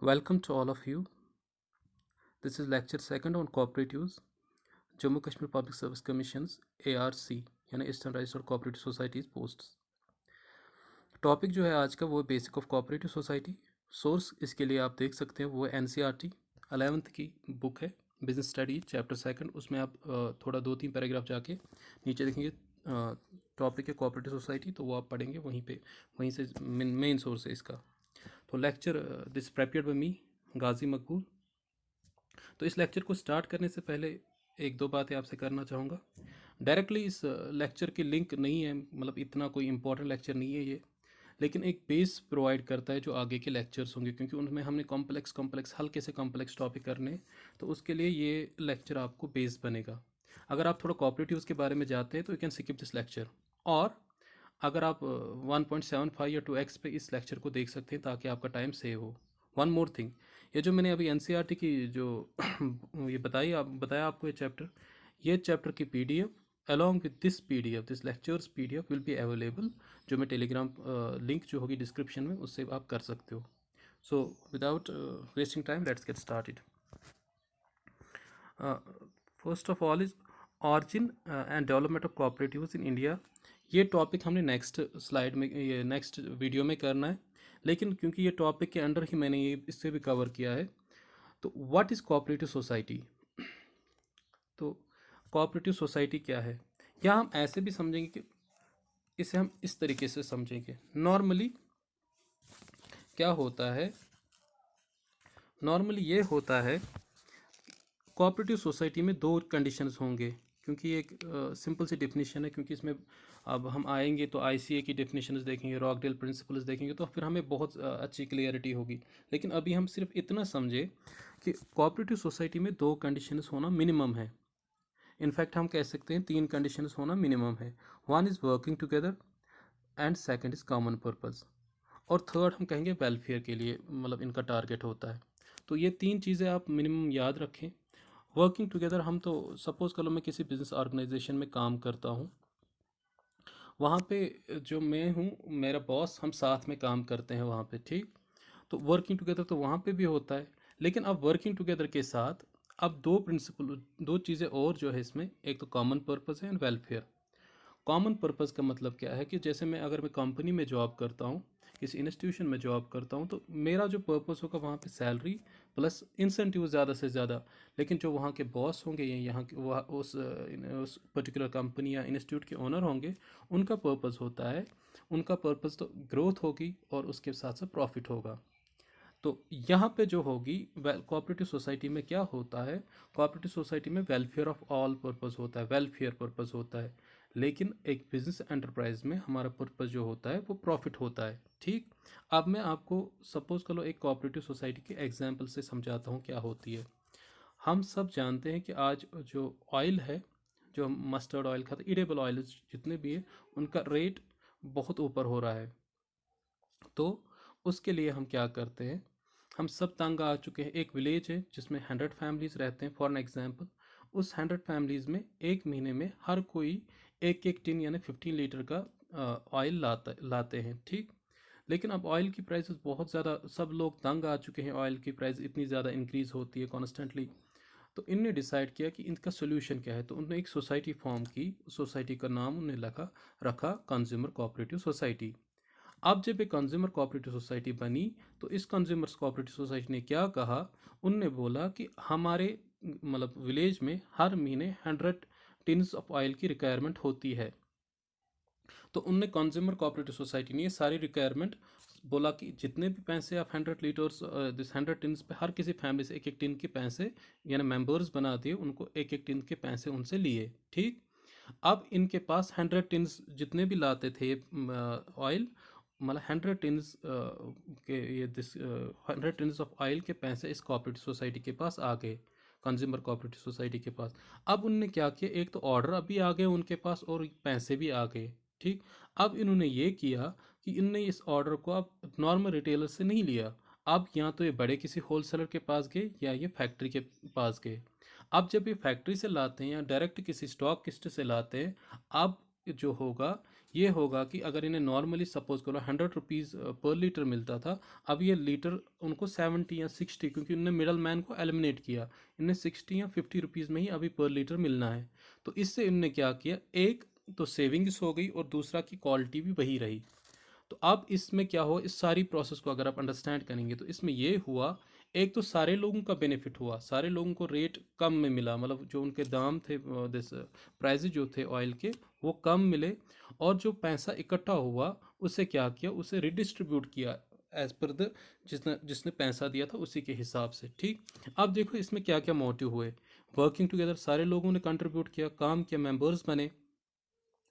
Welcome to all of you. This is lecture second on cooperatives, Jammu Kashmir Public Service Commission's ARC यानी standardised और cooperative societies posts. Topic जो है आज का वो basic of cooperative society. Source इसके लिए आप देख सकते हैं वो NCERT 11th की बुक है, बिजनेस स्टडी चैप्टर सेकंड। उसमें आप थोड़ा 2-3 पैराग्राफ जाके नीचे देखेंगे टॉपिक है कोऑपरेटिव सोसाइटी, तो वो आप पढ़ेंगे वहीं से मेन सोर्स है इसका। तो लेक्चर दिस प्रेपेयर्ड बाय मी गाजी मकबूल। तो इस लेक्चर को स्टार्ट करने से पहले एक दो बातें आपसे करना चाहूँगा। डायरेक्टली इस लेक्चर की लिंक नहीं है, मतलब इतना कोई इम्पोर्टेंट लेक्चर नहीं है ये, लेकिन एक बेस प्रोवाइड करता है जो आगे के लेक्चर्स होंगे, क्योंकि उनमें हमने कॉम्प्लेक्स हल्के से कॉम्प्लेक्स टॉपिक करने हैं, तो उसके लिए ये लेक्चर आपको बेस बनेगा। अगर आप थोड़ा कॉपरेटिव्स के बारे में जाते हैं तो you can skip this lecture, और अगर आप 1.75 या 2x पे इस लेक्चर को देख सकते हैं ताकि आपका टाइम सेव हो। वन मोर थिंग, ये जो मैंने अभी NCERT की जो ये बताया आपको ये चैप्टर की PDF along with this PDF, this lectures PDF will be available, जो मैं टेलीग्राम लिंक जो होगी डिस्क्रिप्शन में उससे आप कर सकते हो। So without wasting time let's get started. First of all is origin and development of cooperatives in India. ये टॉपिक हमने नेक्स्ट स्लाइड में, ये नेक्स्ट वीडियो में करना है, लेकिन क्योंकि ये टॉपिक के अंडर ही मैंने ये इससे भी कवर किया है। तो व्हाट इज़ कोऑपरेटिव सोसाइटी? तो कोऑपरेटिव सोसाइटी क्या है, या हम ऐसे भी समझेंगे कि इसे हम इस तरीके से समझेंगे। नॉर्मली क्या होता है, नॉर्मली ये होता है कोऑपरेटिव सोसाइटी में दो कंडीशंस होंगे, क्योंकि एक सिंपल सी डेफिनेशन है, क्योंकि इसमें अब हम आएंगे तो ICA की डेफिनेशंस देखेंगे, रॉकडेल प्रिंसिपल्स देखेंगे, तो फिर हमें बहुत अच्छी क्लियरिटी होगी। लेकिन अभी हम सिर्फ इतना समझे कि कोऑपरेटिव सोसाइटी में दो कंडीशंस होना मिनिमम है। इनफैक्ट हम कह सकते हैं 3 कंडीशंस होना मिनिमम है। One is working together, and second is common purpose, और थर्ड हम कहेंगे वेलफेयर के लिए, मतलब इनका टारगेट होता है। तो ये 3 चीज़ें आप मिनिमम याद रखें। वर्किंग टुगेदर, हम तो सपोज़ कर लो मैं किसी बिजनेस ऑर्गेनाइजेशन में काम करता हूँ, वहाँ पे जो मैं हूँ, मेरा बॉस, हम साथ में काम करते हैं वहाँ पे, ठीक। तो वर्किंग टुगेदर तो वहाँ पे भी होता है, लेकिन अब वर्किंग टुगेदर के साथ अब दो चीज़ें और जो है इसमें, एक तो कॉमन पर्पस है एंड वेलफेयर। कॉमन पर्पस का मतलब क्या है कि जैसे अगर मैं कंपनी में जॉब करता हूँ, किसी इंस्टीट्यूशन में जॉब करता हूँ, तो मेरा जो पर्पस होगा वहाँ पे सैलरी प्लस इंसेंटिव ज़्यादा से ज़्यादा। लेकिन जो वहाँ के बॉस होंगे या यहाँ के वह उस पर्टिकुलर कंपनी या इंस्टीट्यूट के ओनर होंगे, उनका पर्पस होता है, उनका पर्पस तो ग्रोथ होगी और उसके साथ साथ प्रॉफिट होगा। तो यहाँ पे जो होगी कोऑपरेटिव सोसाइटी में क्या होता है, कोऑपरेटिव सोसाइटी में वेलफेयर ऑफ ऑल पर्पस होता है, वेलफेयर पर्पस होता है। लेकिन एक बिजनेस एंटरप्राइज में हमारा पर्पस जो होता है वो प्रॉफिट होता है, ठीक। अब मैं आपको सपोज कर लो एक कोऑपरेटिव सोसाइटी के एग्जांपल से समझाता हूँ क्या होती है। हम सब जानते हैं कि आज जो ऑयल है, जो मस्टर्ड ऑयल खाता, इडेबल ऑयल जितने भी है, उनका रेट बहुत ऊपर हो रहा है। तो उसके लिए हम क्या करते हैं, हम सब तंग आ चुके हैं। एक विलेज है जिसमें 100 फैमिलीज रहते हैं फॉर एन एग्जांपल। उस 100 फैमिलीज में एक महीने में हर कोई एक एक टिन यानी 15 लीटर का ऑयल लाते हैं, ठीक। लेकिन अब ऑयल की प्राइसेस बहुत ज़्यादा, सब लोग तंग आ चुके हैं, ऑयल की प्राइस इतनी ज़्यादा इंक्रीज़ होती है कॉन्स्टेंटली। तो इनने डिसाइड किया कि इनका सोल्यूशन क्या है, तो उन्होंने एक सोसाइटी फॉर्म की। सोसाइटी का नाम उन्होंने रखा कंज्यूमर कोऑपरेटिव सोसाइटी। अब जब एक कंज्यूमर कोऑपरेटिव सोसाइटी बनी, तो इस कंज्यूमर कोऑपरेटिव सोसाइटी ने क्या कहा, उनने बोला कि हमारे मतलब विलेज में हर महीने 100 टिन्स ऑफ ऑयल की रिक्वायरमेंट होती है। तो उनने कंज्यूमर कोऑपरेटिव सोसाइटी ने ये सारी रिक्वायरमेंट बोला कि जितने भी पैसे आप 100 लीटर्स दिस 100 टिन्स पे हर किसी फैमिली से एक एक टिन के पैसे, यानी मेंबर्स बना दिए, उनको एक एक टिन के पैसे उनसे लिए, ठीक। अब इनके पास 100 टिन्स जितने भी लाते थे ऑयल, मतलब 100 टिन्स के ये दिस 100 टिन्स ऑफ ऑयल के पैसे इस कोऑपरेटिव सोसाइटी के पास आ गए, कंज्यूमर कोऑपरेटिव सोसाइटी के पास। अब उनने क्या किया, एक तो ऑर्डर अभी आ गए उनके पास और पैसे भी आ गए, ठीक। अब इन्होंने ये किया कि इनने इस ऑर्डर को अब नॉर्मल रिटेलर से नहीं लिया, अब या तो ये बड़े किसी होलसेलर के पास गए या ये फैक्ट्री के पास गए। अब जब ये फैक्ट्री से लाते हैं या डायरेक्ट किसी स्टॉक किस्ट से लाते हैं, अब जो होगा ये होगा कि अगर इन्हें नॉर्मली सपोज करो 100 रुपीज़ पर लीटर मिलता था, अब ये लीटर उनको 70 या 60, क्योंकि उन्होंने मिडल मैन को एलिमिनेट किया, इन्हें 60 या 50 रुपीज़ में ही अभी पर लीटर मिलना है। तो इससे इन्होंने क्या किया, एक तो सेविंग्स हो गई और दूसरा की क्वालिटी भी वही रही। तो अब इसमें क्या हो, इस सारी प्रोसेस को अगर आप अंडरस्टैंड करेंगे तो इसमें ये हुआ, एक तो सारे लोगों का बेनिफिट हुआ, सारे लोगों को रेट कम में मिला, मतलब जो उनके दाम थे, दिस प्राइजेज जो थे ऑयल के, वो कम मिले। और जो पैसा इकट्ठा हुआ उसे क्या किया, उसे रिडिस्ट्रीब्यूट किया एज पर द, जिसने जिसने पैसा दिया था उसी के हिसाब से। ठीक, अब देखो इसमें क्या क्या मोटिव हुए। वर्किंग टुगेदर, सारे लोगों ने कंट्रीब्यूट किया, काम किया, मेंबर्स बने।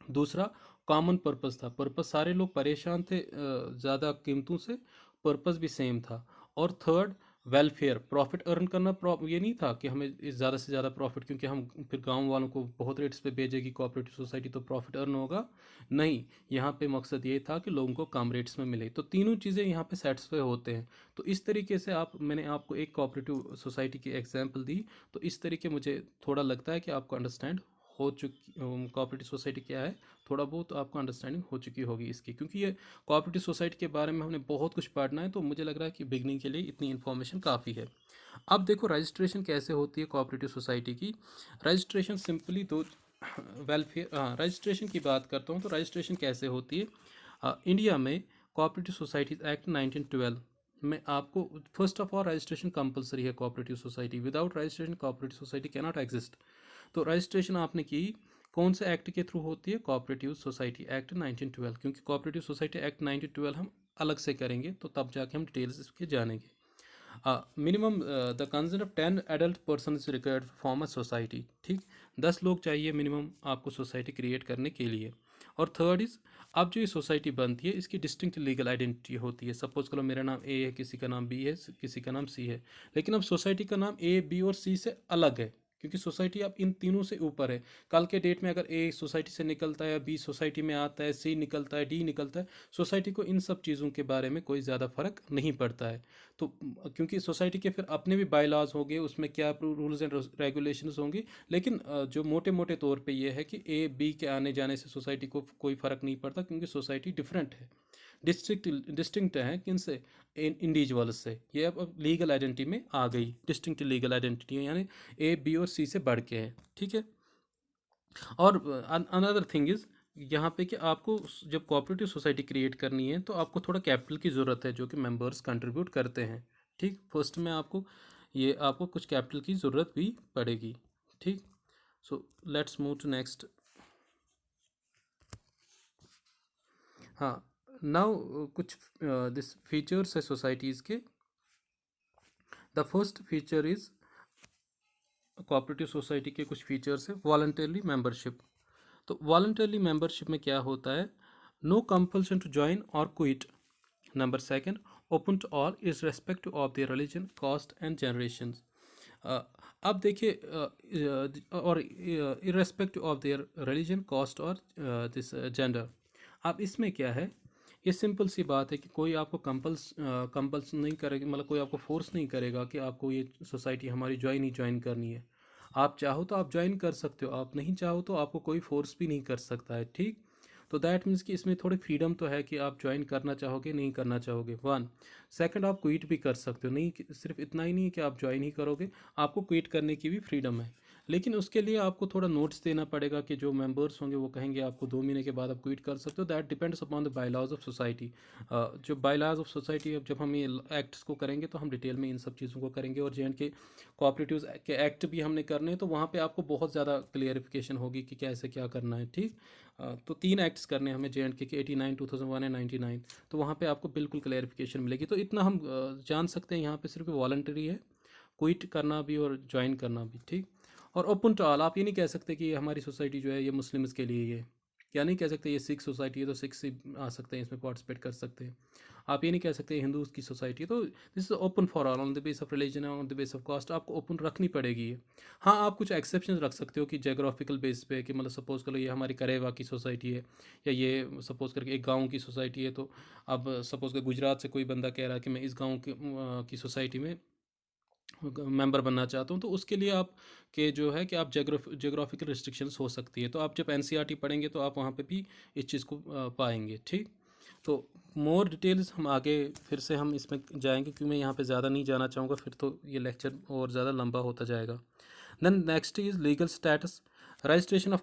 दूसरा, कॉमन पर्पस था, पर्पस सारे लोग परेशान थे ज़्यादा कीमतों से, पर्पस भी सेम था। और थर्ड, वेलफेयर, प्रॉफिट अर्न करना, ये नहीं था कि हमें ज़्यादा से ज़्यादा प्रॉफिट, क्योंकि हम फिर गांव वालों को बहुत रेट्स पे बेचेगी कोऑपरेटिव सोसाइटी तो प्रॉफिट अर्न होगा नहीं। यहाँ पे मकसद ये था कि लोगों को कम रेट्स में मिले, तो तीनों चीज़ें यहाँ पे सेटिस्फाई होते हैं। तो इस तरीके से आप, मैंने आपको एक कोऑपरेटिव सोसाइटी की एग्जांपल दी, तो इस तरीके मुझे थोड़ा लगता है कि आपको अंडरस्टैंड हो चुकी, कोऑपरेटिव सोसाइटी क्या है, थोड़ा बहुत आपको अंडरस्टैंडिंग हो चुकी होगी इसकी, क्योंकि ये कोऑपरेटिव सोसाइटी के बारे में हमने बहुत कुछ पढ़ना है, तो मुझे लग रहा है कि बिगनिंग के लिए इतनी इन्फॉर्मेशन काफ़ी है। अब देखो रजिस्ट्रेशन कैसे होती है कोऑपरेटिव सोसाइटी की। रजिस्ट्रेशन सिंपली दो, वेलफेयर, हाँ रजिस्ट्रेशन की बात करता हूँ, तो रजिस्ट्रेशन कैसे होती है। इंडिया में कोऑपरेटिव सोसाइटीज एक्ट 1912 में आपको first of all registration compulsory है cooperative society, without registration cooperative society can not exist. तो रजिस्ट्रेशन आपने की कौन से एक्ट के थ्रू होती है, कोऑपरेटिव सोसाइटी एक्ट 1912, क्योंकि कोऑपरेटिव सोसाइटी एक्ट 1912 हम अलग से करेंगे तो तब जाके हम डिटेल्स इसके जानेंगे। Minimum the consent of 10 adult person is required form a society. ठीक, 10 लोग चाहिए मिनिमम आपको सोसाइटी क्रिएट करने के लिए। और थर्ड इज, अब जो ये सोसाइटी बनती है इसकी डिस्टिंक्ट लीगल आइडेंटिटी होती है। सपोज करो मेरा नाम ए है, किसी का नाम बी है, किसी का नाम सी है, लेकिन अब सोसाइटी का नाम ए बी और सी से अलग है, क्योंकि सोसाइटी अब इन तीनों से ऊपर है। कल के डेट में अगर ए सोसाइटी से निकलता है, बी सोसाइटी में आता है, सी निकलता है, डी निकलता है, सोसाइटी को इन सब चीज़ों के बारे में कोई ज़्यादा फर्क नहीं पड़ता है। तो क्योंकि सोसाइटी के फिर अपने भी बाई लॉज होंगे, उसमें क्या रूल्स एंड रेगुलेशंस होंगी, लेकिन जो मोटे मोटे तौर पे ये है कि ए बी के आने जाने से सोसाइटी को कोई फ़र्क नहीं पड़ता, क्योंकि सोसाइटी डिफरेंट है, डिस्टिंक्ट है किनसे, इंडिविजुअल से। ये अब लीगल आइडेंटिटी में आ गई, डिस्टिंक्ट लीगल आइडेंटिटी है, यानी ए बी और सी से बढ़ के है। ठीक है। और अनदर थिंग इज़, यहाँ पे कि आपको जब कोऑपरेटिव सोसाइटी क्रिएट करनी है तो आपको थोड़ा कैपिटल की ज़रूरत है, जो कि मेंबर्स कंट्रीब्यूट करते हैं। ठीक, फर्स्ट में आपको कुछ कैपिटल की ज़रूरत भी पड़ेगी। ठीक, so let's move to next. हाँ, नाउ कुछ दिस फीचर्स है सोसाइटीज़ के। The first feature is, cooperative society के कुछ फीचर्स है, वॉलंटरली मेंबरशिप। तो वॉलंटरली मेंबरशिप में क्या होता है, नो कंपल्सन टू ज्वाइन और quit. Number second, open to all is respect of their religion, caste and generation. अब देखिए, और irrespective of their religion, caste और दिस जेंडर। अब इसमें क्या है, ये सिंपल सी बात है कि कोई आपको कंपल्स नहीं करेगा, मतलब कोई आपको फोर्स नहीं करेगा कि आपको ये सोसाइटी हमारी ज्वाइन करनी है। आप चाहो तो आप ज्वाइन कर सकते हो, आप नहीं चाहो तो आपको कोई फोर्स भी नहीं कर सकता है। ठीक, तो दैट मीन्स कि इसमें थोड़ी फ्रीडम तो है कि आप ज्वाइन करना चाहोगे नहीं करना चाहोगे, वन। सेकंड, आप क्विट भी कर सकते हो, नहीं सिर्फ इतना ही नहीं है कि आप ज्वाइन ही करोगे, आपको क्विट करने की भी फ्रीडम है। लेकिन उसके लिए आपको थोड़ा नोट्स देना पड़ेगा कि जो मेंबर्स होंगे वो कहेंगे आपको 2 महीने के बाद आप क्विट कर सकते हो। That depends upon the bylaws of society. जो बायलॉज ऑफ सोसाइटी, अब जब हम ये एक्ट्स को करेंगे तो हम डिटेल में इन सब चीज़ों को करेंगे। और जे के कोऑपरेटिव्स के एक्ट भी हमने करने हैं, तो वहाँ पे आपको बहुत ज़्यादा क्लियरिफिकेशन होगी कि कैसे क्या करना है। ठीक, तो 3 एक्ट्स करने हैं हमें जे के 89, 2001 एंड 99। तो वहाँ पे आपको बिल्कुल क्लियरिफिकेशन मिलेगी। तो इतना हम जान सकते हैं, यहाँ पे सिर्फ वॉलंटरी है, क्विट करना भी और ज्वाइन करना भी। ठीक, और ओपन टू ऑल, आप ये नहीं कह सकते कि हमारी सोसाइटी जो है ये मुस्लिम्स के लिए है, या नहीं कह सकते ये सिख सोसाइटी है तो सिख से आ सकते हैं, इसमें पार्टिसिपेट कर सकते हैं। आप ये नहीं कह सकते हिंदू की सोसाइटी है, तो this is open for all on the base of religion, on the base of caste, आपको ओपन रखनी पड़ेगी ये। हाँ, आप कुछ एक्सेप्शन रख सकते हो कि जोग्राफिकल बेस पे, कि मतलब सपोज करो ये हमारी करेवा की सोसाइटी है, या ये सपोज करके एक गाँव की सोसाइटी है, तो अब सपोज कर गुजरात से कोई बंदा कह रहा है कि मैं इस गाँव की सोसाइटी में मेंबर बनना चाहता हूँ, तो उसके लिए आप के जो है कि आप जोग्राफिकल रिस्ट्रिक्शंस हो सकती है। तो आप जब एनसीईआरटी पढ़ेंगे तो आप वहाँ पे भी इस चीज़ को पाएंगे। ठीक, तो मोर डिटेल्स हम आगे फिर से हम इसमें जाएंगे, क्योंकि मैं यहाँ पे ज़्यादा नहीं जाना चाहूँगा, फिर तो ये लेक्चर और ज़्यादा लंबा होता जाएगा। Then next is legal status. Registration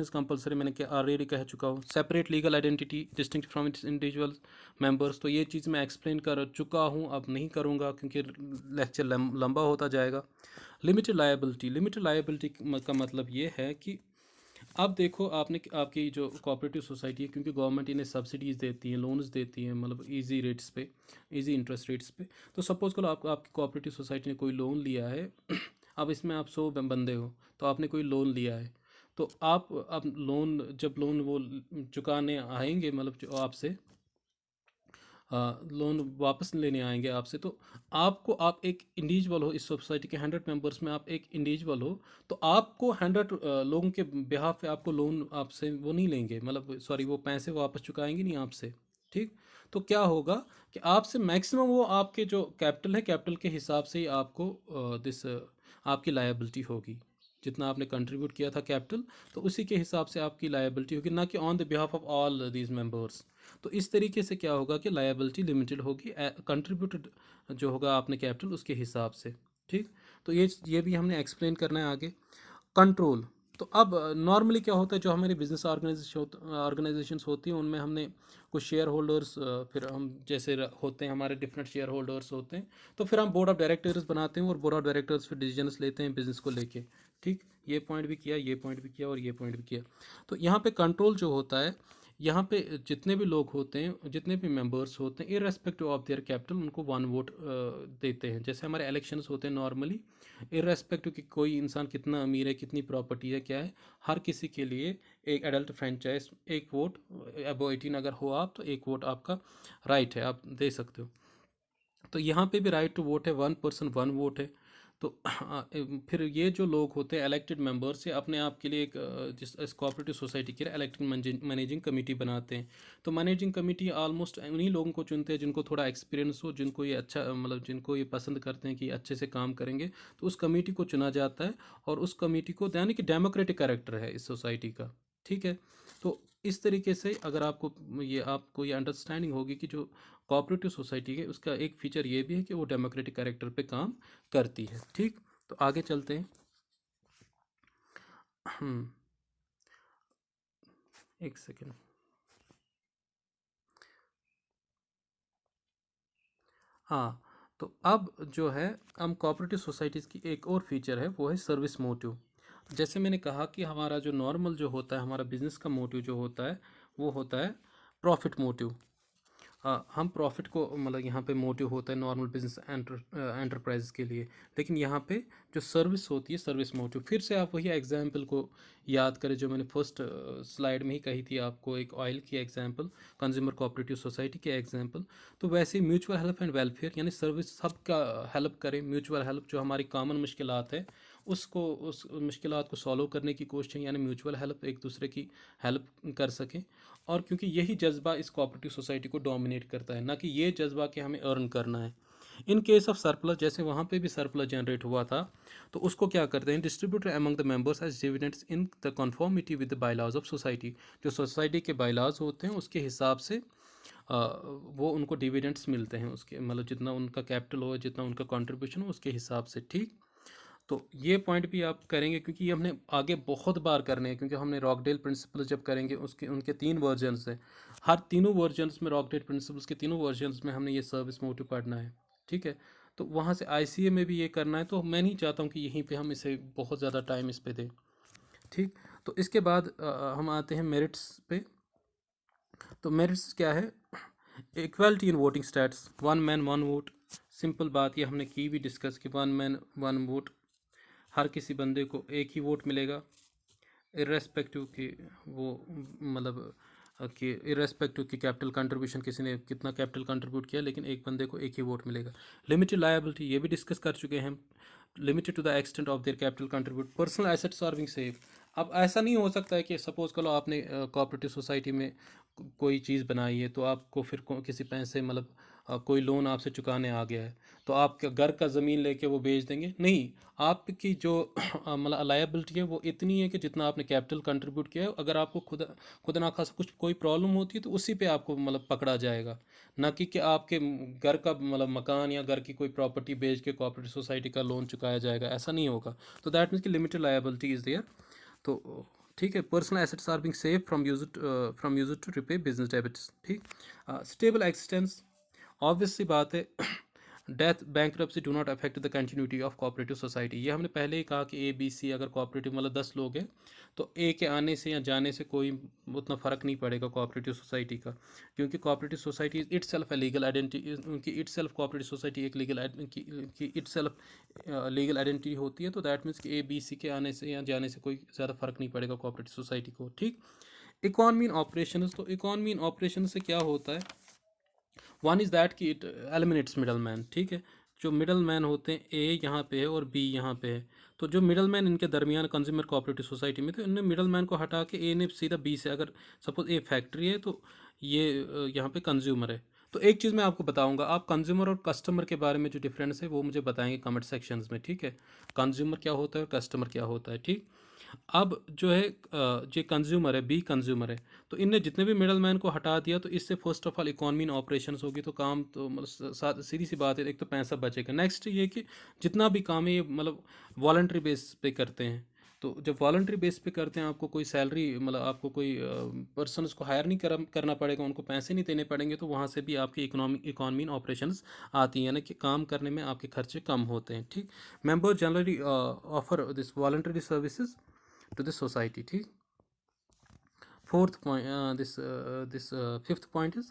is compulsory, मैंने क्या ऑलरेडी कह चुका हूँ। Separate legal identity distinct from its individual members, तो ये चीज़ मैं एक्सप्लेन कर चुका हूँ, अब नहीं करूँगा क्योंकि लेक्चर लंबा होता जाएगा। लिमिटेड लायबिलिटी का मतलब ये है कि अब देखो आपने आपकी जो कोऑपरेटिव सोसाइटी है, क्योंकि गवर्नमेंट इन्हें सब्सिडीज़ देती है, लोन्स देती हैं, मतलब इजी रेट्स पे, इजी इंटरेस्ट रेट्स पे। तो सपोज़ करो आपकी कोऑपरेटिव सोसाइटी ने कोई लोन लिया है अब इसमें आप 100 बंदे हो, तो आपने कोई लोन लिया है, तो आप अब जब लोन वो चुकाने आएंगे, मतलब जो आपसे लोन वापस लेने आएंगे आपसे, तो आपको, आप एक इंडिविजुअल हो इस सोसाइटी के 100 मेंबर्स में, आप एक इंडिविजुअल हो, तो आपको 100 लोगों के बिहाफ पे आपको लोन आपसे वो नहीं लेंगे, मतलब सॉरी, वो पैसे वापस चुकाएंगे नहीं आपसे। ठीक, तो क्या होगा कि आपसे मैक्सिमम वो आपके जो कैपिटल है, कैपिटल के हिसाब से ही आपको आपकी लायबिलिटी होगी। जितना आपने कंट्रीब्यूट किया था कैपिटल, तो उसी के हिसाब से आपकी लायबिलिटी होगी, ना कि on the behalf of all these members. तो इस तरीके से क्या होगा कि लायबिलिटी लिमिटेड होगी, कंट्रीब्यूटेड जो होगा आपने कैपिटल उसके हिसाब से। ठीक, तो ये भी हमने एक्सप्लेन करना है आगे। कंट्रोल, तो अब नॉर्मली क्या होता है, जो हमारी बिजनेस ऑर्गेनाइजेशंस होती हैं उनमें हमने कुछ शेयर होल्डर्स, फिर हम जैसे होते हैं, हमारे डिफरेंट शेयर होल्डर्स होते हैं, तो फिर हम बोर्ड ऑफ डायरेक्टर्स बनाते हैं, और बोर्ड ऑफ डायरेक्टर्स फिर डिसीजंस लेते हैं बिजनेस को लेके। ठीक, ये पॉइंट भी किया, ये पॉइंट भी किया, और ये पॉइंट भी किया। तो यहाँ पे कंट्रोल जो होता है, यहाँ पे जितने भी लोग होते हैं, जितने भी मेंबर्स होते हैं, इररेस्पेक्टिव ऑफ देयर कैपिटल, उनको 1 वोट देते हैं। जैसे हमारे इलेक्शंस होते हैं नॉर्मली, इररेस्पेक्टिव कि कोई इंसान कितना अमीर है, कितनी प्रॉपर्टी है, क्या है, हर किसी के लिए एक एडल्ट फ्रेंचाइज, एक वोट, अबो 18 अगर हो आप, तो एक वोट आपका राइट है, आप दे सकते हो। तो यहाँ पे भी राइट टू वोट है, 1 पर्सन 1 वोट है। तो फिर ये जो लोग होते हैं इलेक्टेड मेंबर्स, ये अपने आप के लिए एक जिस कोऑपरेटिव सोसाइटी के लिए इलेक्टेड मैनेजिंग कमेटी बनाते हैं। तो मैनेजिंग कमेटी ऑलमोस्ट उन्हीं लोगों को चुनते हैं जिनको थोड़ा एक्सपीरियंस हो, जिनको ये अच्छा, मतलब जिनको ये पसंद करते हैं कि अच्छे से काम करेंगे, तो उस कमेटी को चुना जाता है। और उस कमेटी को, यानी कि डेमोक्रेटिक कैरेक्टर है इस सोसाइटी का। ठीक है, तो इस तरीके से अगर आपको ये अंडरस्टैंडिंग होगी कि जो कोऑपरेटिव सोसाइटी है उसका एक फीचर ये भी है कि वो डेमोक्रेटिक कैरेक्टर पे काम करती है। ठीक, तो आगे चलते हैं। एक सेकेंड। हाँ, तो अब जो है, हम कोऑपरेटिव सोसाइटीज़ की एक और फीचर है, वो है सर्विस मोटिव। जैसे मैंने कहा कि हमारा जो नॉर्मल जो होता है, हमारा बिजनेस का मोटिव जो होता है, वो होता है प्रॉफिट मोटिव। हाँ, हम प्रॉफिट को, मतलब यहाँ पे मोटिव होता है नॉर्मल बिजनेस एंटरप्राइज के लिए। लेकिन यहाँ पे जो सर्विस होती है, सर्विस मोटिव, फिर से आप वही एग्जांपल को याद करें जो मैंने फर्स्ट स्लाइड में ही कही थी आपको, एक ऑयल की एग्जांपल, कंज्यूमर कोऑपरेटिव सोसाइटी के एग्जांपल। तो वैसे म्यूचुअल हेल्प एंड वेलफेयर, यानी सर्विस सबका हेल्प करें, म्यूचुअल हेल्प, जो हमारी कॉमन मुश्किलात है उसको, उस मुश्किलात को सॉल्व करने की कोशिश, यानी म्यूचुअल हेल्प, एक दूसरे की हेल्प कर सकें। और क्योंकि यही जज्बा इस कोऑपरेटिव सोसाइटी को डोमिनेट करता है, ना कि ये जज्बा कि हमें अर्न करना है। इन केस ऑफ सरप्लस, जैसे वहाँ पे भी सरप्लस जनरेट हुआ था, तो उसको क्या करते हैं, distributor among the members as dividends in the conformity with the bylaws of society. जो सोसाइटी के बायलॉज होते हैं उसके हिसाब से वो उनको डिविडेंड्स मिलते हैं, उसके मतलब जितना उनका कैपिटल हो, जितना उनका कंट्रीब्यूशन हो, उसके हिसाब से। ठीक, तो ये पॉइंट भी आप करेंगे, क्योंकि ये हमने आगे बहुत बार करने हैं, क्योंकि हमने रॉकडेल प्रिंसिपल्स जब करेंगे उसके उनके 3 वर्जन्स हैं। हर तीनों वर्जन्स में, रॉकडेल प्रिंसिपल्स के तीनों वर्जन्स में हमने ये सर्विस मोटिव पढ़ना है। ठीक है, तो वहाँ से आईसीए में भी ये करना है, तो मैं नहीं चाहता हूँ कि यहीं पे हम इसे बहुत ज़्यादा टाइम इस पे दें। ठीक, तो इसके बाद हम आते हैं मेरिट्स पे। तो मेरिट्स क्या है, equality in voting stats, 1 man 1 vote. Simple बात ये हमने की भी डिस्कस कि 1 मैन 1 वोट, हर किसी बंदे को एक ही वोट मिलेगा, इर्रेस्पेक्टिव कि वो, मतलब कि इर्रेस्पेक्टिव कि कैपिटल कंट्रीब्यूशन किसी ने कितना कैपिटल कंट्रीब्यूट किया, लेकिन एक बंदे को एक ही वोट मिलेगा। लिमिटेड लायबिलिटी, ये भी डिस्कस कर चुके हैं हम, limited to the extent of their capital contribute, personal assets are being save. अब ऐसा नहीं हो सकता है कि सपोज करो आपने कोऑपरेटिव सोसाइटी में कोई चीज़ बनाई है, तो आपको फिर किसी पैसे, मतलब कोई लोन आपसे चुकाने आ गया है तो आपके घर का ज़मीन लेके वो बेच देंगे, नहीं। आपकी जो मतलब लायबिलिटी है वो इतनी है कि जितना आपने कैपिटल कंट्रीब्यूट किया है, अगर आपको खुद ना खासा कुछ कोई प्रॉब्लम होती है तो उसी पे आपको मतलब पकड़ा जाएगा, ना कि आपके घर का मतलब मकान या घर की कोई प्रॉपर्टी बेच के कोऑपरेटिव सोसाइटी का लोन चुकाया जाएगा, ऐसा नहीं होगा। तो दैट मीन्स कि लिमिटेड लायबिलिटी इज़ देयर। तो ठीक है, personal assets are being save from use to repay business debits. ठीक, स्टेबल एक्सिस्टेंस, ऑब्वियस सी बात है। Death bankruptcy do not affect the continuity of cooperative society. ये हमने पहले ही कहा कि ए बी सी अगर कोऑपरेटिव मतलब 10 लोग हैं तो ए के आने से या जाने से कोई उतना फ़र्क नहीं पड़ेगा कोऑपरेटिव सोसाइटी का, क्योंकि कोऑपरेटिव सोसाइटी इट सेल्फ है लीगल आइडेंटिटी, उनकी इट सेल्फ कोऑपरेटिव सोसाइटी एक लीगल की इट सेल्फ लीगल आइडेंटिटी होती है। तो दैट मीन्स कि ए बी सी के आने से या जाने से कोई ज़्यादा फ़र्क नहीं पड़ेगा कोऑपरेटिव सोसाइटी को। ठीक, इकॉनमी इन ऑपरेशन, तो इकॉनमी इन ऑपरेशन से क्या होता है, वन इज़ दैट कि इट एलिमिनेट्स मिडल मैन। ठीक है, जो मिडल मैन होते हैं, ए यहाँ पे है और बी यहाँ पे है, तो जो मिडल मैन इनके दरमियान कंज्यूमर कोऑपरेटिव सोसाइटी में, तो इनने मिडल मैन को हटा के ए ने सीधा बी से, अगर सपोज ए फैक्ट्री है तो ये यहाँ पे कंज्यूमर है। तो एक चीज़ मैं आपको बताऊंगा, आप कंज्यूमर और कस्टमर के बारे में जो डिफरेंस है वो मुझे बताएंगे कमेंट सेक्शंस में। ठीक है, कंज्यूमर क्या होता है और कस्टमर क्या होता है। ठीक, अब जो है जो कंज्यूमर है, बी कंज्यूमर है, तो इनने जितने भी मिडल मैन को हटा दिया तो इससे first of all economy in operations होगी, तो काम तो मतलब सीधी सी बात है, एक तो पैसा बचेगा। नेक्स्ट ये कि जितना भी काम है ये मतलब वॉलंटरी बेस पे करते हैं, तो जब वॉलंटरी बेस पे करते हैं आपको कोई सैलरी मतलब आपको कोई पर्सन उसको हायर नहीं करना पड़ेगा, उनको पैसे नहीं देने पड़ेंगे, तो वहाँ से भी आपकी इकॉनमी इन ऑपरेशंस आती है, यानी कि काम करने में आपके खर्चे कम होते हैं। ठीक, member generally offer this voluntary services to the society। ठीक, fourth point, this fifth point is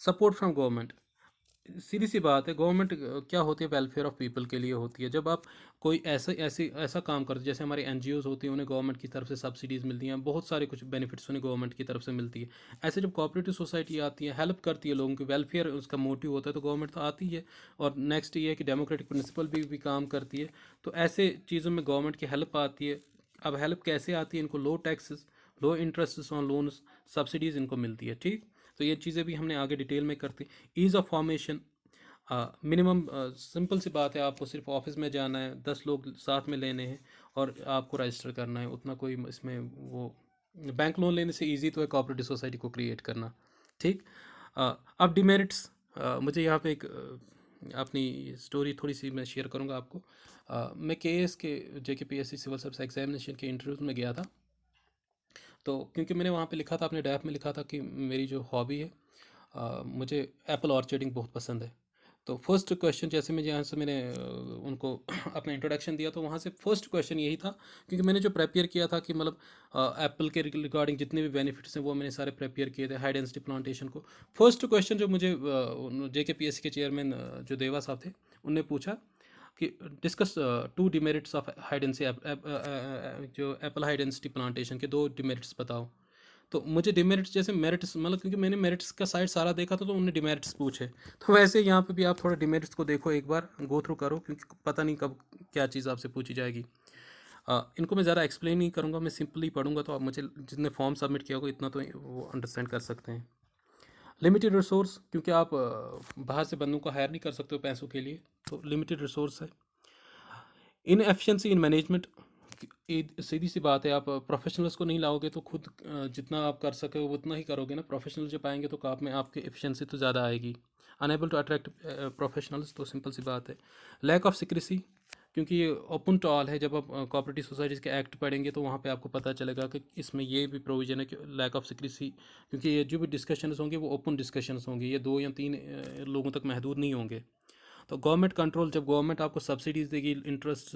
support from government। सीधी सी बात है, गवर्नमेंट क्या होती है, वेलफेयर ऑफ पीपल के लिए होती है। जब आप कोई ऐसा काम करते, जैसे हमारे एनजीओज होती हैं, उन्हें गवर्नमेंट की तरफ से सब्सिडीज़ मिलती हैं, बहुत सारे कुछ बेनिफिट्स उन्हें गवर्नमेंट की तरफ से मिलती है। ऐसे जब कोऑपरेटिव सोसाइटी आती है, हेल्प करती है लोगों की, वेलफेयर उसका मोटिव होता है, तो गवर्नमेंट तो आती है। और नेक्स्ट ये है कि डेमोक्रेटिक प्रिंसिपल भी काम करती है, तो ऐसे चीज़ों में गवर्नमेंट की हेल्प आती है। अब हेल्प कैसे आती है, इनको low taxes, low interest on loans, subsidies इनको मिलती है। ठीक, तो ये चीज़ें भी हमने आगे डिटेल में करती। Ease of formation, minimum simple सी बात है, आपको सिर्फ ऑफिस में जाना है, 10 लोग साथ में लेने हैं और आपको रजिस्टर करना है, उतना कोई इसमें वो बैंक लोन लेने से इजी तो है कोऑपरेटिव सोसाइटी को क्रिएट करना। ठीक, अब डिमेरिट्स, मुझे यहाँ पे एक अपनी स्टोरी थोड़ी सी मैं शेयर करूँगा आपको। मैं केएस के JKPSC सिविल सर्विस एग्जामिनेशन के इंटरव्यूज़ में गया था, तो क्योंकि मैंने वहाँ पे लिखा था, अपने डैप में लिखा था कि मेरी जो हॉबी है, मुझे एप्पल ऑर्चर्डिंग बहुत पसंद है। तो फर्स्ट क्वेश्चन, जैसे मैं जहाँ से मैंने उनको अपना इंट्रोडक्शन दिया, तो वहाँ से फर्स्ट क्वेश्चन यही था, क्योंकि मैंने जो प्रेपेयर किया था कि मतलब एप्पल के रिगार्डिंग जितने भी बेनिफिट्स हैं वो मैंने सारे प्रेपेयर किए थे हाई डेंसिटी प्लांटेशन को। फर्स्ट क्वेश्चन जो मुझे JKPSC के चेयरमैन जो देवा साहब थे, उनने पूछा कि discuss to demerits of high density, जो एप्पल हाई डेंसिटी प्लांटेशन के दो डिमेरिट्स बताओ। तो मुझे डिमेरिट्स जैसे मेरिट्स, मतलब क्योंकि मैंने मेरिट्स का साइड सारा देखा था, तो उन्होंने डिमेरिट्स पूछे। तो वैसे यहाँ पे भी आप थोड़ा डिमेरिट्स को देखो, एक बार गो थ्रू करो, क्योंकि पता नहीं कब क्या चीज़ आपसे पूछी जाएगी। इनको मैं ज़्यादा एक्सप्लेन नहीं करूँगा, मैं सिंपली पढ़ूंगा, तो आप मुझे जितने फॉर्म सबमिट किया होगा इतना तो वो अंडरस्टैंड कर सकते हैं। लिमिटेड रिसोर्स, क्योंकि आप बाहर से बंदों को हायर नहीं कर सकते हो पैसों के लिए, तो लिमिटेड रिसोर्स है। इनएफिशिएंसी इन मैनेजमेंट, सीधी सी बात है, आप प्रोफेशनल्स को नहीं लाओगे तो खुद जितना आप कर सके उतना ही करोगे ना। प्रोफेशनल जब आएंगे तो आप में आपकी एफिशिएंसी तो ज़्यादा आएगी। अनेबल टू अट्रैक्ट प्रोफेशनल्स, तो सिंपल सी बात है। लैक ऑफ सिक्रेसी, क्योंकि ये ओपन टू ऑल है, जब आप कोऑपरेटिव सोसाइटीज़ के एक्ट पढ़ेंगे तो वहाँ पे आपको पता चलेगा कि इसमें ये भी प्रोविजन है कि लैक ऑफ सिक्रेसी, क्योंकि ये जो भी डिस्कशंस होंगे वो ओपन डिस्कशंस होंगे, ये 2 या 3 लोगों तक महदूद नहीं होंगे। तो गवर्नमेंट कंट्रोल, जब गवर्नमेंट आपको सब्सिडीज़ देगी, इंटरेस्ट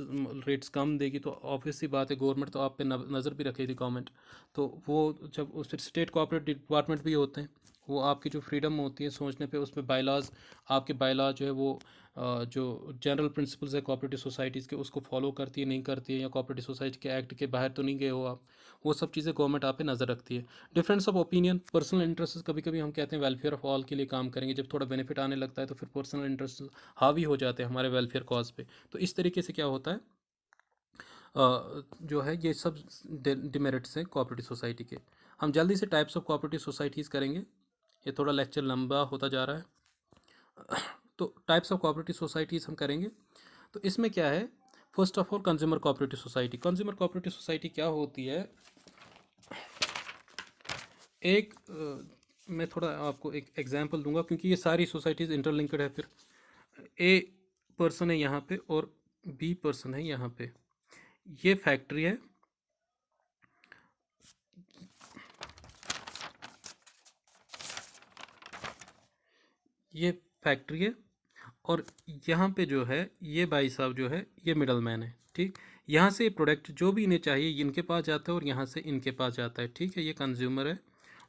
रेट्स कम देगी, तो ऑब्वियस सी बात है गवर्नमेंट तो आप पे नज़र भी रखेगी गवर्नमेंट। तो वो जब उस स्टेट कोऑपरेटिव डिपार्टमेंट भी होते हैं, वो आपकी जो फ्रीडम होती है सोचने पे, उसमें बायलाज, आपके बायलाज जो है वो जो जनरल प्रिंसिपल्स है कोऑपरेटिव सोसाइटीज़ के, उसको फॉलो करती है नहीं करती है, या कोऑपरेटिव सोसाइटी के एक्ट के बाहर तो नहीं गए हो आप, वो सब चीज़ें गवर्नमेंट आप पे नज़र रखती है। Difference of opinion, personal interest, कभी कभी हम कहते हैं वेलफेयर ऑफ ऑल के लिए काम करेंगे, जब थोड़ा बेनिफिट आने लगता है तो फिर पर्सनल इंटरेस्ट हावी हो जाते हैं हमारे वेलफेयर कॉज पे। तो इस तरीके से क्या होता है, जो है ये सब डिमेरिट्स हैं कोऑपरेटिव सोसाइटी के। हम जल्दी से टाइप्स ऑफ कोऑपरेटिव सोसाइटीज़ करेंगे, ये थोड़ा लेक्चर लंबा होता जा रहा है। तो टाइप्स ऑफ कोऑपरेटिव सोसाइटीज़ हम करेंगे। तो इसमें क्या है, first of all consumer cooperative society. Consumer cooperative society क्या होती है, एक मैं थोड़ा आपको एक एग्जांपल दूंगा क्योंकि ये सारी सोसाइटीज़ इंटरलिंक्ड है। फिर ए पर्सन है यहाँ पे और बी पर्सन है यहाँ पे, ये फैक्ट्री है, ये फैक्ट्री है, और यहाँ पे जो है ये भाई साहब जो है ये मिडल मैन है। ठीक, यहाँ से प्रोडक्ट जो भी इन्हें चाहिए इनके पास जाता है और यहाँ से इनके पास जाता है। ठीक है, ये कंज्यूमर है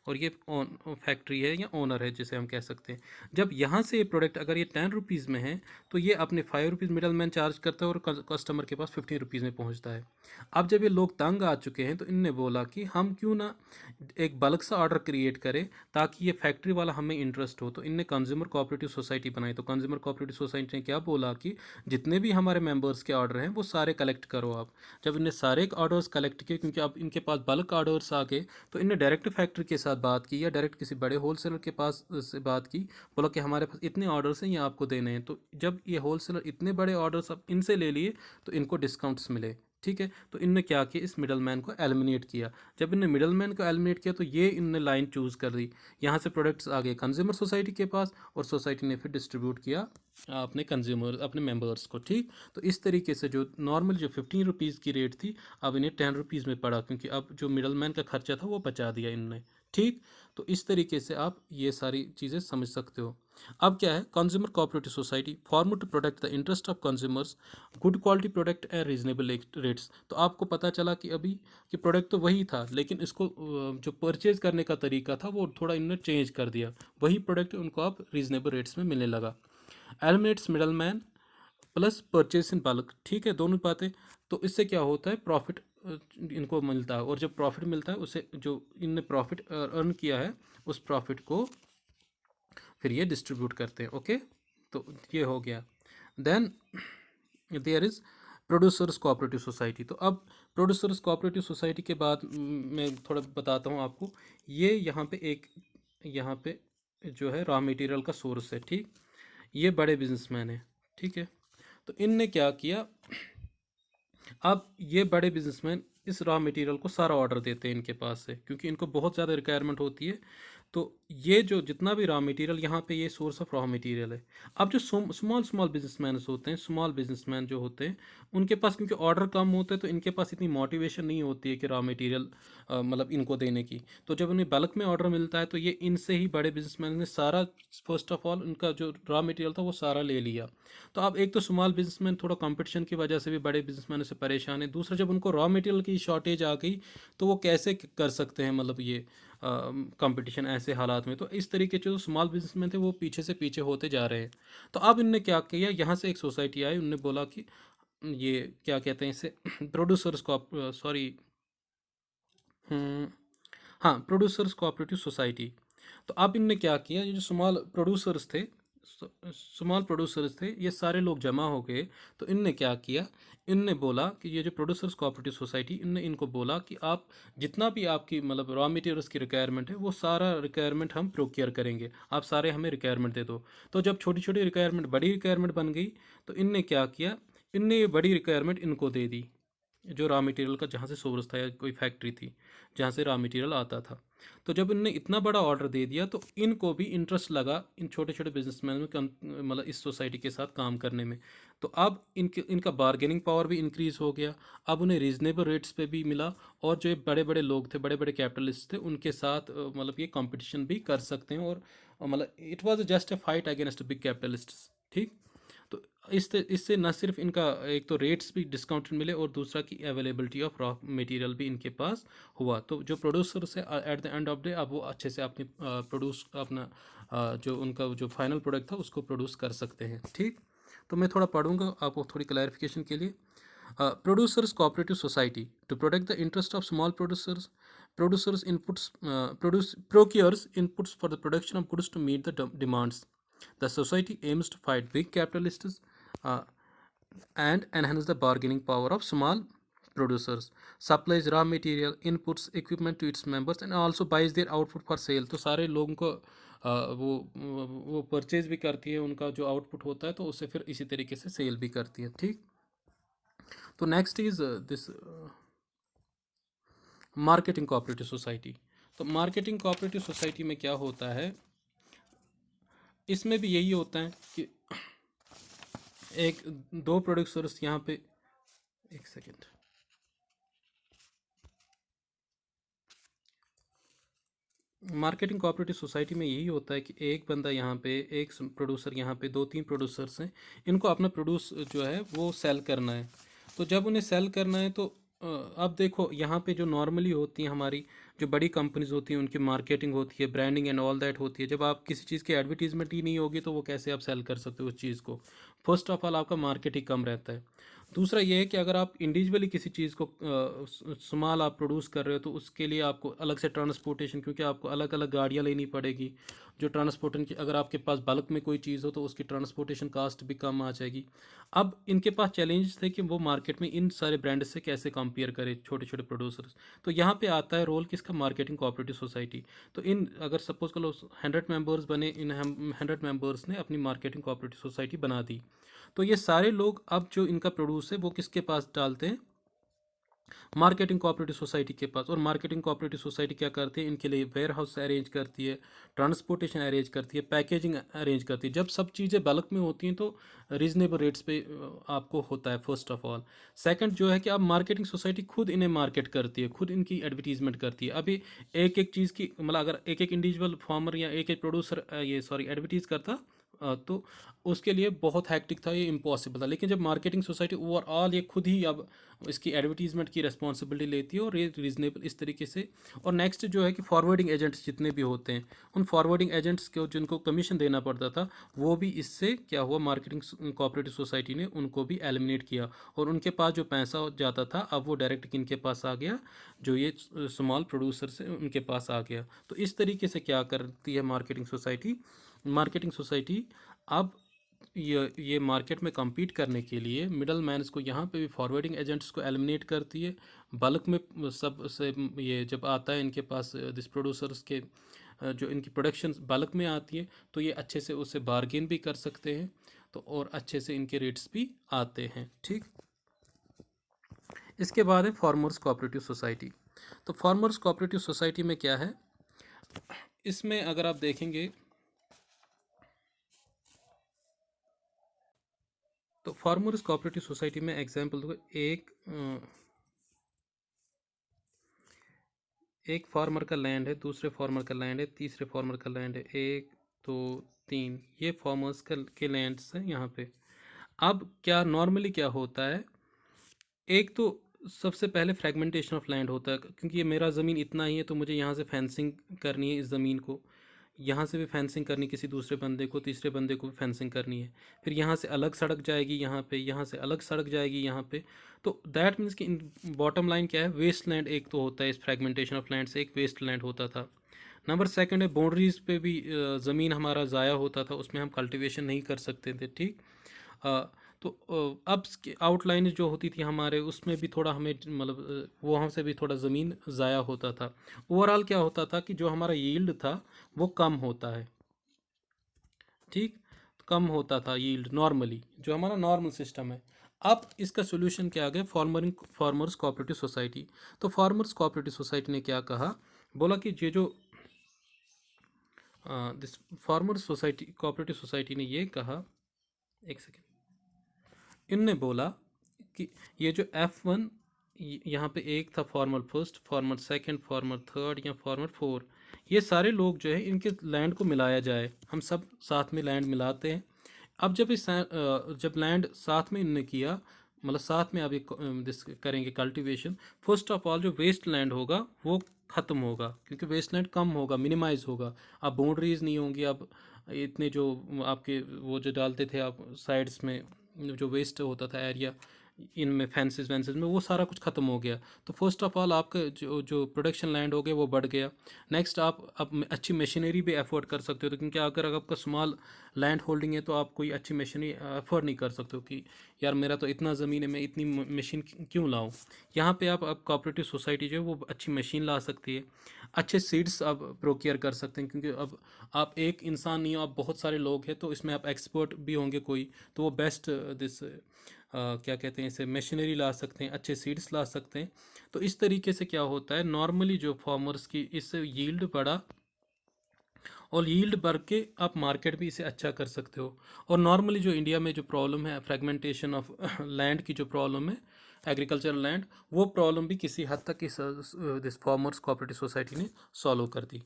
और ये फैक्ट्री है या ओनर है जिसे हम कह सकते हैं। जब यहाँ से ये प्रोडक्ट अगर ये 10 रुपीज़ में है तो ये अपने 5 रुपीज़ मिडल मैन चार्ज करता है और कस्टमर के पास 15 रुपीज़ में पहुँचता है। अब जब ये लोग तंग आ चुके हैं तो इनने बोला कि हम क्यों ना एक बल्क सा ऑर्डर क्रिएट करें ताकि ये फैक्ट्री वाला हमें इंटरेस्ट हो। तो इनने कंज्यूमर कोऑपरेटिव सोसाइटी बनाई। तो कंज्यूमर कोऑपरेटिव सोसाइटी ने क्या बोला कि जितने भी हमारे मेंबर्स के ऑर्डर हैं वो सारे कलेक्ट करो आप। जब इनने सारे ऑर्डर्स कलेक्ट किए, क्योंकि अब इनके पास बल्क ऑर्डर्स आ गए, तो इनने डायरेक्ट फैक्ट्री के साथ बात की या डायरेक्ट किसी बड़े होलसेलर के पास से बात की, बोला कि हमारे पास इतने ऑर्डर्स हैं ये आपको देने हैं। तो जब ये होलसेलर इतने बड़े ऑर्डर्स अब इनसे ले लिए तो इनको डिस्काउंट्स मिले। ठीक है, तो इनने क्या किया, इस मिडल मैन को एलिमिनेट किया। जब इनने मिडल मैन को एलिमिनेट किया तो ये इनने लाइन चूज़ कर दी, यहाँ से प्रोडक्ट्स आ गए कंज्यूमर सोसाइटी के पास और सोसाइटी ने फिर डिस्ट्रीब्यूट किया अपने कंज्यूमर अपने मेंबर्स को। ठीक, तो इस तरीके से जो नॉर्मल जो 15 रुपीज़ की रेट थी अब इन्हें 10 रुपीज़ में पड़ा, क्योंकि अब जो मिडल मैन का खर्चा था वो बचा दिया इनने। ठीक, तो इस तरीके से आप ये सारी चीज़ें समझ सकते हो। अब क्या है, consumer cooperative society form to protect the interest of consumers, good quality product at reasonable rates. तो आपको पता चला कि अभी कि प्रोडक्ट तो वही था लेकिन इसको जो परचेज करने का तरीका था वो थोड़ा इन्होंने चेंज कर दिया, वही प्रोडक्ट उनको अब रीजनेबल रेट्स में मिलने लगा। Eliminates middle man plus purchase in bulk. ठीक है, दोनों बातें। तो इससे क्या होता है, प्रॉफिट इनको मिलता है, और जब प्रॉफिट मिलता है उसे जो इनने प्रॉफिट अर्न किया है उस प्रॉफिट को फिर ये डिस्ट्रीब्यूट करते हैं। ओके, तो ये हो गया। Then there is producers cooperative society. तो अब प्रोड्यूसर्स कोऑपरेटिव सोसाइटी के बाद मैं थोड़ा बताता हूँ आपको। ये यहाँ पे जो है रॉ मटेरियल का सोर्स है। ठीक, ये बड़े बिजनेसमैन है। ठीक है, तो इनने क्या किया, अब ये बड़े बिजनेसमैन इस रॉ मटेरियल को सारा ऑर्डर देते हैं इनके पास से, क्योंकि इनको बहुत ज़्यादा रिक्वायरमेंट होती है। तो ये जो जितना भी रॉ मटेरियल यहाँ पे ये सोर्स ऑफ रॉ मटेरियल है। अब जो स्मॉल बिजनेसमैन होते हैं, स्मॉल बिजनेसमैन जो होते हैं उनके पास क्योंकि ऑर्डर कम होते हैं तो इनके पास इतनी मोटिवेशन नहीं होती है कि रॉ मटेरियल मतलब इनको देने की। तो जब उन्हें बल्क में ऑर्डर मिलता है तो ये इनसे ही बड़े बिजनेसमैन ने सारा फर्स्ट ऑफ ऑल उनका जो रॉ मटेरियल था वो सारा ले लिया। तो अब एक तो स्मॉल बिजनेसमैन थोड़ा कंपटीशन की वजह से भी बड़े बिजनेसमैन से परेशान है, दूसरा जब उनको रॉ मटेरियल की शॉर्टेज आ गई तो वो कैसे कर सकते हैं मतलब ये कंपटीशन ऐसे हालात में। तो इस तरीके से जो स्मॉल बिजनेसमैन थे वो पीछे से पीछे होते जा रहे हैं। तो अब इनने क्या किया, यहाँ से एक सोसाइटी आई, उनने बोला कि ये क्या कहते हैं इसे प्रोड्यूसर्स को सॉरी हाँ प्रोड्यूसर्स कोऑपरेटिव सोसाइटी। तो अब इनने क्या किया, ये जो स्मॉल प्रोड्यूसर्स थे ये सारे लोग जमा हो गए। तो इनने क्या किया, इनने बोला कि ये जो प्रोड्यूसर्स कोऑपरेटिव सोसाइटी, इनने इनको बोला कि आप जितना भी आपकी मतलब रॉ मटेरियल्स की रिक्वायरमेंट है वो सारा रिक्वायरमेंट हम प्रोक्योर करेंगे, आप सारे हमें रिक्वायरमेंट दे दो। तो जब छोटी छोटी रिक्वायरमेंट बड़ी रिक्वायरमेंट बन गई तो इनने क्या किया, इनने ये बड़ी रिक्वायरमेंट इनको दे दी, जो रॉ मटेरियल का जहाँ से सोर्स था या कोई फैक्ट्री थी जहाँ से रॉ मटेरियल आता था। तो जब इनने इतना बड़ा ऑर्डर दे दिया तो इनको भी इंटरेस्ट लगा इन छोटे छोटे बिजनेसमैन में मतलब इस सोसाइटी के साथ काम करने में। तो अब इनका बार्गेनिंग पावर भी इंक्रीज़ हो गया, अब उन्हें रीजनेबल रेट्स पे भी मिला, और जो बड़े बड़े लोग थे, बड़े बड़े कैपिटलिस्ट थे, उनके साथ मतलब ये कंपटीशन भी कर सकते हैं। और मतलब it was just a fight against big capitalists. ठीक, तो इससे न सिर्फ इनका एक तो रेट्स भी डिस्काउंटेड मिले और दूसरा की अवेलेबिलिटी ऑफ रॉ मटेरियल भी इनके पास हुआ। तो जो प्रोड्यूसर से at the end of day अब वो अच्छे से अपनी प्रोड्यूस अपना जो उनका जो फाइनल प्रोडक्ट था उसको प्रोड्यूस कर सकते हैं। ठीक, तो मैं थोड़ा पढ़ूंगा आपको थोड़ी क्लैरिफिकेशन के लिए। Producers cooperative society to protect the interest of small producers inputs produce procures inputs for the production of goods to meet the demands. The society aims to fight big capitalists uh, and enhance the bargaining power of small producers, supplies raw material, inputs, equipment to its members and also buys their output for sale। तो सारे लोगों को वो purchase भी करती है, उनका जो आउटपुट होता है तो उसे फिर इसी तरीके से सेल भी करती है। ठीक, तो next is this marketing cooperative society. तो मार्केटिंग कोऑपरेटिव सोसाइटी में क्या होता है, इसमें भी यही होता है कि एक दो प्रोड्यूसर्स यहाँ पे, एक सेकेंड, मार्केटिंग कोऑपरेटिव सोसाइटी में यही होता है कि एक बंदा यहाँ पे, एक प्रोड्यूसर यहाँ पे, दो तीन प्रोड्यूसर्स हैं, इनको अपना प्रोड्यूस जो है वो सेल करना है। तो जब उन्हें सेल करना है तो अब देखो यहाँ पे जो नॉर्मली होती है हमारी जो बड़ी कंपनीज होती हैं उनकी मार्केटिंग होती है, ब्रांडिंग एंड ऑल दैट होती है। जब आप किसी चीज़ की एडवर्टीजमेंट ही नहीं होगी तो वो कैसे आप सेल कर सकते हो उस चीज़ को। फर्स्ट ऑफ ऑल आपका मार्केट ही कम रहता है। दूसरा ये है कि अगर आप इंडिविजुअली किसी चीज़ को सामान आप प्रोड्यूस कर रहे हो तो उसके लिए आपको अलग से ट्रांसपोर्टेशन, क्योंकि आपको अलग अलग गाड़ियाँ लेनी पड़ेगी जो ट्रांसपोर्टेशन की, अगर आपके पास बल्क में कोई चीज़ हो तो उसकी ट्रांसपोर्टेशन कास्ट भी कम आ जाएगी। अब इनके पास चैलेंज थे कि वो मार्केट में इन सारे ब्रांड से कैसे कंपेयर करें छोटे छोटे प्रोड्यूसर्स। तो यहाँ पे आता है रोल किसका, मार्केटिंग कोऑपरेटिव सोसाइटी। तो इन अगर सपोज करो 100 मेंबर्स बने, इन 100 मेंबर्स ने अपनी मार्केटिंग कोऑपरेटिव सोसाइटी बना दी। तो ये सारे लोग अब जो इनका प्रोड्यूस है वो किसके पास डालते हैं, मार्केटिंग कोऑपरेटिव सोसाइटी के पास। और मार्केटिंग कोऑपरेटिव सोसाइटी क्या करती है, इनके लिए वेयर हाउस अरेंज करती है, ट्रांसपोर्टेशन अरेंज करती है, पैकेजिंग अरेंज करती है। जब सब चीज़ें बल्क में होती हैं तो रीजनेबल रेट्स पे आपको होता है, फर्स्ट ऑफ ऑल। सेकंड जो है कि अब मार्केटिंग सोसाइटी खुद इन्हें मार्केट करती है, खुद इनकी एडवर्टीजमेंट करती है। अभी एक एक चीज़ की मतलब अगर एक एक इंडिविजुअल फार्मर या एक एक प्रोड्यूसर ये सॉरी एडवर्टीज़ करता तो उसके लिए बहुत हैक्टिक था, ये इम्पॉसिबल था। लेकिन जब मार्केटिंग सोसाइटी ओवरऑल ये खुद ही अब इसकी एडवर्टीजमेंट की रिस्पॉन्सिबिलिटी लेती है और ये रीजनेबल इस तरीके से। और नेक्स्ट जो है कि फॉरवर्डिंग एजेंट्स जितने भी होते हैं, उन फॉरवर्डिंग एजेंट्स को जिनको कमीशन देना पड़ता था, वो भी इससे क्या हुआ, मार्केटिंग कोऑपरेटिव सोसाइटी ने उनको भी एलिमिनेट किया। और उनके पास जो पैसा जाता था अब वो डायरेक्ट किनके पास आ गया, जो ये स्मॉल प्रोड्यूसर से उनके पास आ गया। तो इस तरीके से क्या करती है मार्केटिंग सोसाइटी, मार्केटिंग सोसाइटी अब ये मार्केट में compete करने के लिए मिडल मैन्स को, यहाँ पे भी फॉरवर्डिंग एजेंट्स को एलिमिनेट करती है। बल्क में सब से ये जब आता है इनके पास दिस प्रोड्यूसर्स के जो इनकी प्रोडक्शन बल्क में आती है तो ये अच्छे से उससे बार्गेन भी कर सकते हैं, तो और अच्छे से इनके रेट्स भी आते हैं। ठीक, इसके बाद है फार्मर्स कोऑपरेटिव सोसाइटी। तो फार्मर्स कोऑपरेटिव सोसाइटी में क्या है, इसमें अगर आप देखेंगे तो फार्मर्स कोऑपरेटिव सोसाइटी में एग्जांपल दो, एक फार्मर का लैंड है, दूसरे फार्मर का लैंड है, तीसरे फार्मर का लैंड है, एक दो तीन, ये फार्मर्स के लैंड्स हैं यहाँ पे। अब क्या नॉर्मली क्या होता है, एक तो सबसे पहले फ्रेगमेंटेशन ऑफ लैंड होता है, क्योंकि ये मेरा ज़मीन इतना ही है तो मुझे यहाँ से फेंसिंग करनी है इस ज़मीन को, यहाँ से भी फेंसिंग करनी किसी दूसरे बंदे को, तीसरे बंदे को भी फेंसिंग करनी है, फिर यहाँ से अलग सड़क जाएगी यहाँ पे, यहाँ से अलग सड़क जाएगी यहाँ पे। तो दैट मीन्स कि बॉटम लाइन क्या है, वेस्ट लैंड एक तो होता है, इस फ्रेगमेंटेशन ऑफ लैंड से एक वेस्ट लैंड होता था। नंबर सेकंड है बाउंड्रीज पे भी ज़मीन हमारा ज़ाया होता था, उसमें हम कल्टीवेशन नहीं कर सकते थे। ठीक, तो अब आउटलाइन जो होती थी हमारे उसमें भी थोड़ा हमें मतलब वहाँ से भी थोड़ा ज़मीन ज़ाया होता था। ओवरऑल क्या होता था कि जो हमारा यील्ड था वो कम होता है। ठीक, कम होता था यील्ड नॉर्मली, जो हमारा नॉर्मल सिस्टम है। अब इसका सोल्यूशन क्या आ गया, फार्मर्स कोऑपरेटिव सोसाइटी। तो फार्मर्स कोऑपरेटिव सोसाइटी ने क्या कहा, बोला कि ये जो this farmers society cooperative society ने ये कहा, एक सेकेंड, इनने बोला कि ये जो F1 यहाँ पे एक था farmer first, farmer second, farmer third या फार्मर फोर, ये सारे लोग जो है इनके लैंड को मिलाया जाए, हम सब साथ में लैंड मिलाते हैं। अब जब जब लैंड साथ में इनने किया, मतलब साथ में अभी दिस करेंगे कल्टीवेशन, फर्स्ट ऑफ ऑल जो वेस्ट लैंड होगा वो ख़त्म होगा, क्योंकि वेस्ट लैंड कम होगा, मिनिमाइज होगा। अब बाउंड्रीज नहीं होंगी, अब इतने जो आपके वो जो डालते थे आप साइड्स में जो वेस्ट होता था एरिया, इनमें फेंसेस वेंसेस में, वो सारा कुछ ख़त्म हो गया। तो फर्स्ट ऑफ ऑल आपका जो जो प्रोडक्शन लैंड हो गया वो बढ़ गया। नेक्स्ट आप अब अच्छी मशीनरी भी अफोर्ड कर सकते हो, तो क्योंकि अगर आपका स्मॉल लैंड होल्डिंग है तो आप कोई अच्छी मशीनरी अफोर्ड नहीं कर सकते हो कि यार मेरा तो इतना ज़मीन है, मैं इतनी मशीन क्यों लाऊं। यहाँ पे आप कोऑपरेटिव सोसाइटी जो है वो अच्छी मशीन ला सकती है, अच्छे सीड्स आप प्रोक्योर कर सकते हैं, क्योंकि अब आप एक इंसान नहीं हो, आप बहुत सारे लोग हैं, तो इसमें आप एक्सपर्ट भी होंगे कोई, तो वो बेस्ट दिस क्या कहते हैं इसे, मशीनरी ला सकते हैं, अच्छे सीड्स ला सकते हैं। तो इस तरीके से क्या होता है, नॉर्मली जो फार्मर्स की इससे यील्ड बढ़ा, और यील्ड बढ़ के आप मार्केट भी इसे अच्छा कर सकते हो। और नॉर्मली जो इंडिया में जो प्रॉब्लम है फ्रेगमेंटेशन ऑफ लैंड की जो प्रॉब्लम है, एग्रीकल्चरल लैंड, वो प्रॉब्लम भी किसी हद तक इस दिस फार्मर्स कोऑपरेटिव सोसाइटी ने सॉल्व कर दी।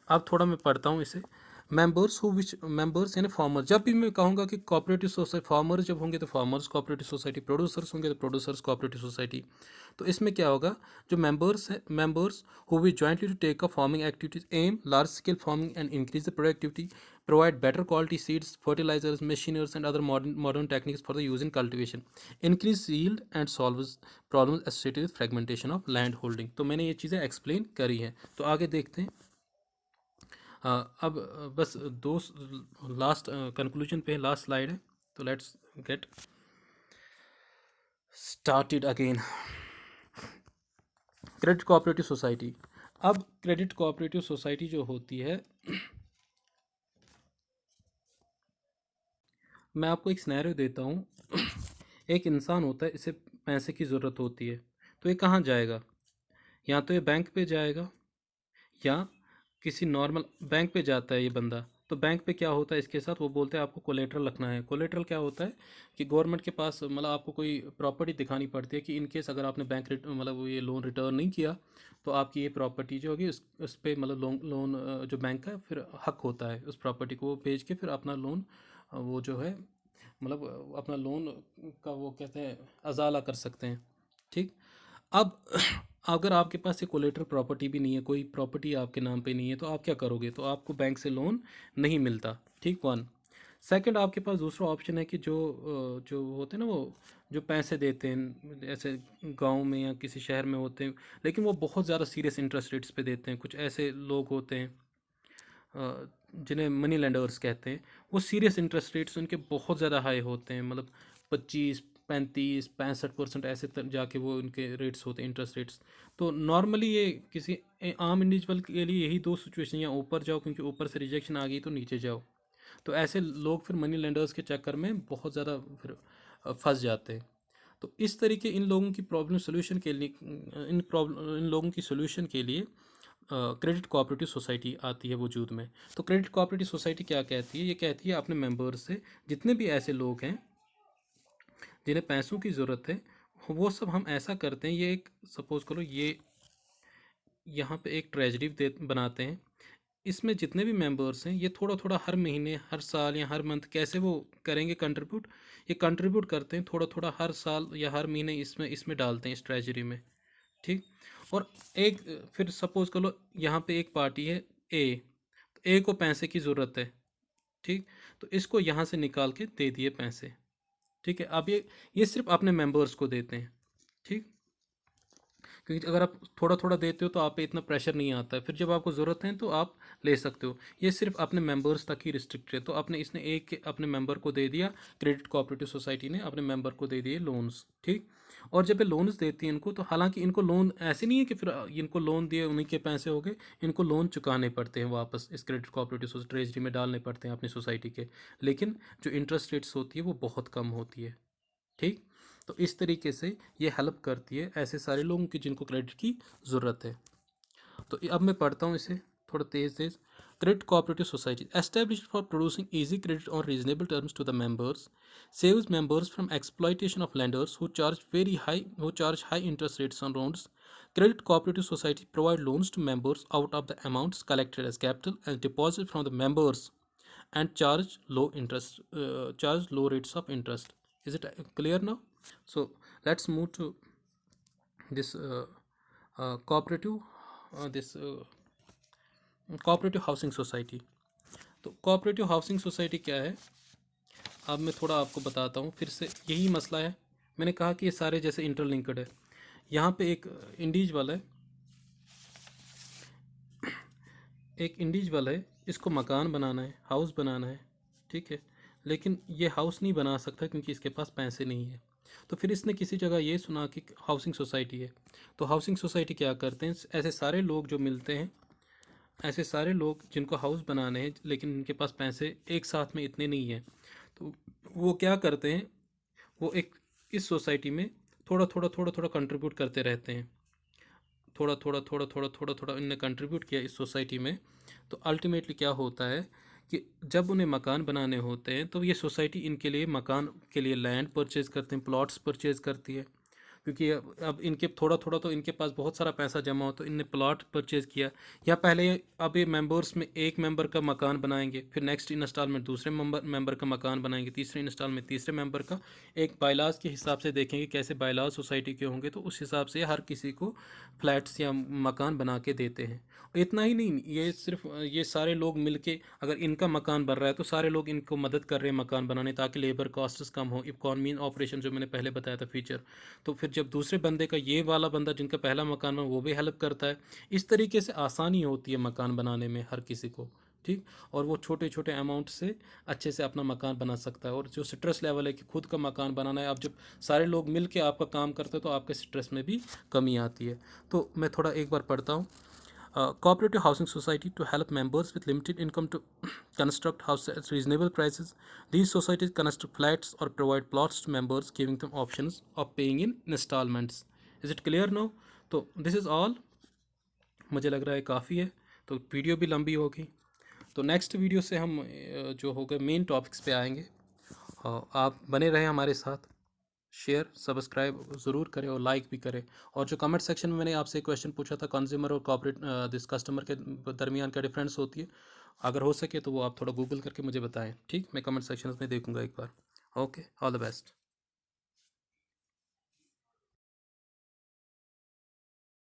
अब थोड़ा मैं पढ़ता हूँ इसे। मेंबर्स हु विच मेंबर्स यानी फार्मर, जब भी मैं कहूँगा कि कोऑपरेटिव सोसाइटी, फार्मर्स जब होंगे तो फार्मर्स कोऑपरेटिव सोसाइटी, प्रोड्यूसर्स होंगे तो प्रोड्यूसर्स कोऑपरेटिव सोसाइटी। तो इसमें क्या होगा, जो मेंबर्स हैं, members who will jointly to take up farming activities, am large scale farming and increase the productivity, provide better quality seeds, fertilizers, machineries and other modern techniques for the use in cultivation, increase yield and solves problems associated with fragmentation of land holding। तो मैंने ये चीज़ें explain करी हैं, तो आगे देखते हैं। अब बस दो लास्ट कंक्लूजन पे लास्ट स्लाइड है, तो let's get started again. Credit cooperative society. अब क्रेडिट कोऑपरेटिव सोसाइटी जो होती है, मैं आपको एक सिनेरियो देता हूँ। एक इंसान होता है, इसे पैसे की ज़रूरत होती है, तो ये कहाँ जाएगा, या तो ये बैंक पे जाएगा या किसी नॉर्मल बैंक पे जाता है ये बंदा। तो बैंक पे क्या होता है इसके साथ, वो बोलते हैं आपको कोलेट्रल रखना है। कोलेट्रल क्या होता है कि गवर्नमेंट के पास मतलब आपको कोई प्रॉपर्टी दिखानी पड़ती है कि इन केस अगर आपने बैंक मतलब ये लोन रिटर्न नहीं किया, तो आपकी ये प्रॉपर्टी जो होगी उस पर मतलब लोन लोन जो बैंक का फिर हक होता है उस प्रॉपर्टी को वो बेच के फिर अपना लोन वो जो है मतलब अपना लोन का वो कहते हैं अजाला कर सकते हैं। ठीक। अब अगर आपके पास ये कोलेटरल प्रॉपर्टी भी नहीं है, कोई प्रॉपर्टी आपके नाम पे नहीं है, तो आप क्या करोगे, तो आपको बैंक से लोन नहीं मिलता। ठीक, वन। सेकंड, आपके पास दूसरा ऑप्शन है कि जो होते हैं ना, वो जो पैसे देते हैं ऐसे गांव में या किसी शहर में होते हैं, लेकिन वो बहुत ज़्यादा सीरियस इंटरेस्ट रेट्स पे देते हैं। कुछ ऐसे लोग होते हैं जिन्हें मनी लेंडर्स कहते हैं, वो सीरियस इंटरेस्ट रेट्स उनके बहुत ज़्यादा हाई होते हैं, मतलब 25, 35, 65% ऐसे तक जाके वो उनके रेट्स होते हैं, इंटरेस्ट रेट्स। तो नॉर्मली ये किसी आम इंडिविजुअल के लिए यही दो सिचुएशन, या ऊपर जाओ क्योंकि ऊपर से रिजेक्शन आ गई, तो नीचे जाओ। तो ऐसे लोग फिर मनी लेंडर्स के चक्कर में बहुत ज़्यादा फिर फंस जाते हैं। तो इस तरीके इन लोगों की प्रॉब्लम सोल्यूशन के लिए, इन लोगों की सोल्यूशन के लिए क्रेडिट कोऑपरेटिव सोसाइटी आती है वजूद में। तो क्रेडिट कोऑपरेटिव सोसाइटी क्या कहती है, ये कहती है अपने मेंबर्स से, जितने भी ऐसे लोग हैं जिन्हें पैसों की ज़रूरत है, वो सब हम ऐसा करते हैं, ये एक सपोज़ करो ये यहाँ पे एक ट्रेजरी दे बनाते हैं। इसमें जितने भी मेंबर्स हैं ये थोड़ा थोड़ा हर महीने, हर साल या हर मंथ कैसे वो करेंगे कंट्रीब्यूट, ये कंट्रीब्यूट करते हैं थोड़ा थोड़ा हर साल या हर महीने, इसमें इसमें डालते हैं इस ट्रेजरी में। ठीक। और एक फिर सपोज करो यहाँ पे एक पार्टी है ए, तो ए को पैसे की ज़रूरत है। ठीक। तो इसको यहाँ से निकाल के दे दिए पैसे। ठीक है। अब ये सिर्फ अपने मेंबर्स को देते हैं। ठीक। क्योंकि अगर आप थोड़ा थोड़ा देते हो तो आप पे इतना प्रेशर नहीं आता है, फिर जब आपको ज़रूरत है तो आप ले सकते हो। ये सिर्फ अपने मेंबर्स तक ही रिस्ट्रिक्ट है। तो अपने इसने एक अपने मेंबर को दे दिया, क्रेडिट कोऑपरेटिव सोसाइटी ने अपने मेंबर को दे दिए लोन्स। ठीक। और जब ये लोन्स देती है इनको, तो हालांकि इनको लोन ऐसे नहीं है कि फिर इनको लोन दिए उन्हीं के पैसे हो गए, इनको लोन चुकाने पड़ते हैं वापस, इस क्रेडिट कोऑपरेटिव ट्रेजरी में डालने पड़ते हैं अपनी सोसाइटी के, लेकिन जो इंटरेस्ट रेट्स होती है वो बहुत कम होती है। ठीक। तो इस तरीके से ये हेल्प करती है ऐसे सारे लोगों की जिनको क्रेडिट की ज़रूरत है। तो अब मैं पढ़ता हूँ इसे थोड़ा तेज़ तेज़। Credit cooperative society established for producing easy credit on reasonable terms to the members, saves members from exploitation of lenders who charge high interest rates on loans. Credit cooperative society provide loans to members out of the amounts collected as capital and deposit from the members, and charge low rates of interest. Is it clear now? So let's move to this cooperative this cooperative housing society. तो cooperative housing society क्या है, अब मैं थोड़ा आपको बताता हूँ। फिर से यही मसला है, मैंने कहा कि ये सारे जैसे इंटरलिंक्ड है। यहाँ पे एक इंडिविजुअल है, इसको मकान बनाना है, हाउस बनाना है, ठीक है, लेकिन ये हाउस नहीं बना सकता क्योंकि इसके पास पैसे नहीं है। तो फिर इसने किसी जगह ये सुना कि हाउसिंग सोसाइटी है, तो हाउसिंग सोसाइटी क्या करते हैं, ऐसे सारे लोग जो मिलते हैं, ऐसे सारे लोग जिनको हाउस बनाने हैं लेकिन उनके पास पैसे एक साथ में इतने नहीं हैं, तो वो क्या करते हैं, वो एक इस सोसाइटी में थोड़ा थोड़ा कंट्रीब्यूट करते रहते हैं। थोड़ा इनने कंट्रीब्यूट किया इस सोसाइटी में, तो अल्टीमेटली क्या होता है कि जब उन्हें मकान बनाने होते हैं तो ये सोसाइटी इनके लिए मकान के लिए लैंड परचेज़ करते हैं, प्लॉट्स परचेज़ करती है, क्योंकि अब इनके थोड़ा थोड़ा तो इनके पास बहुत सारा पैसा जमा हो, तो इनने प्लॉट परचेज़ किया। या पहले अब ये मेंबर्स में एक मेंबर का मकान बनाएंगे, फिर नेक्स्ट इंस्टॉलमेंट दूसरे मेंबर का मकान बनाएंगे, तीसरे इंस्टॉलमेंट तीसरे मेंबर का। एक बायलाज के हिसाब से देखेंगे कैसे बायलाज सोसाइटी के होंगे, तो उस हिसाब से हर किसी को फ्लैट्स या मकान बना के देते हैं। इतना ही नहीं, ये सिर्फ ये सारे लोग मिलके अगर इनका मकान बन रहा है तो सारे लोग इनको मदद कर रहे हैं मकान बनाने, ताकि लेबर कॉस्ट्स कम हो, इकॉनमी ऑपरेशन जो मैंने पहले बताया था फीचर। तो फिर जब दूसरे बंदे का, ये वाला बंदा जिनका पहला मकान बना वो भी हेल्प करता है, इस तरीके से आसानी होती है मकान बनाने में हर किसी को, ठीक। और वो छोटे छोटे अमाउंट से अच्छे से अपना मकान बना सकता है। और जो स्ट्रेस लेवल है कि खुद का मकान बनाना है, आप जब सारे लोग मिल के आपका काम करते हैं तो आपके स्ट्रेस में भी कमी आती है। तो मैं थोड़ा एक बार पढ़ता हूँ। Cooperative housing society to help members with limited income to construct houses at reasonable prices. These societies construct flats or provide plots to members, giving them options of paying in installments. Is it clear now? तो this is all. मुझे लग रहा है काफ़ी है, तो video भी लंबी होगी। तो नेक्स्ट वीडियो से हम जो होगा मेन टॉपिक्स पे आएंगे। आप बने रहें हमारे साथ, शेयर सब्सक्राइब ज़रूर करें और लाइक भी करें। और जो कमेंट सेक्शन में मैंने आपसे क्वेश्चन पूछा था, कंज्यूमर और कॉर्पोरेट दिस कस्टमर के दरमियान क्या डिफरेंस होती है, अगर हो सके तो वो आप थोड़ा गूगल करके मुझे बताएं, ठीक। मैं कमेंट सेक्शन में देखूंगा एक बार। Okay, all the best.